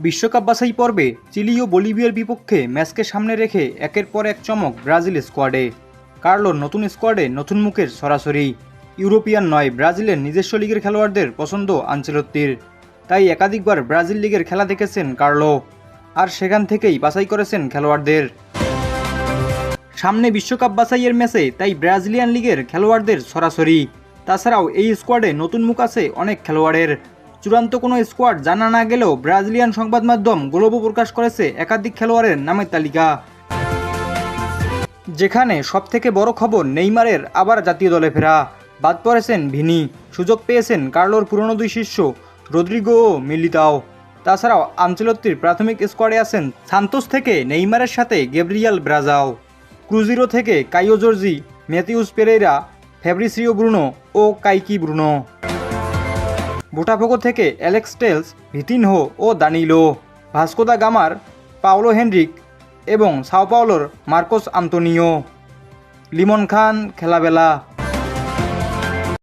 বিশ্বকাপ বাছাই পর্বে চিলি ও বলিভিয়ার বিপক্ষে ম্যাচকে সামনে রেখে একের পর এক চমক ব্রাজিল স্কোয়াডে। কার্লোর নতুন স্কোয়াডে নতুন মুখের সরাসরি। ইউরোপিয়ান নয়, ব্রাজিলের নিজস্ব লিগের খেলোয়াড়দের পছন্দ আনচেলত্তির। তাই একাধিকবার ব্রাজিল লিগের খেলা দেখেছেন কার্লো, আর সেখান থেকেই বাছাই করেছেন খেলোয়াড়দের। সামনে বিশ্বকাপ বাছাইয়ের ম্যাচে তাই ব্রাজিলিয়ান লিগের খেলোয়াড়দের সরাসরি। তাছাড়াও এই স্কোয়াডে নতুন মুখ আছে অনেক খেলোয়াড়ের। চূড়ান্ত কোনো স্কোয়াড জানা না গেলেও ব্রাজিলিয়ান সংবাদ মাধ্যম গ্লোবো প্রকাশ করেছে একাধিক খেলোয়াড়ের নামের তালিকা, যেখানে সবথেকে বড় খবর নেইমারের আবার জাতীয় দলে ফেরা। বাদ পড়েছেন ভিনি, সুযোগ পেয়েছেন কার্লোর পুরনো দুই শিষ্য রদ্রিগো ও মিলিতাও। তাছাড়াও আনচেলত্তির প্রাথমিক স্কোয়াডে আছেন সান্তোস থেকে নেইমারের সাথে গ্যাব্রিয়াল ব্রাজাও, ক্রুজিরো থেকে Caio Jorge, Matheus Pereira, Fabricio Bruno ও কাইকি ব্রুনো, বোটাফোগো থেকে অ্যালেক্স টেলস, ভিতিনহো ও দানিলো, ভাস্কো দা গামার পাওলো হেনরিক এবং সাও পাওলোর মার্কোস আন্তোনিও, লিমন খান খেলাবেলা।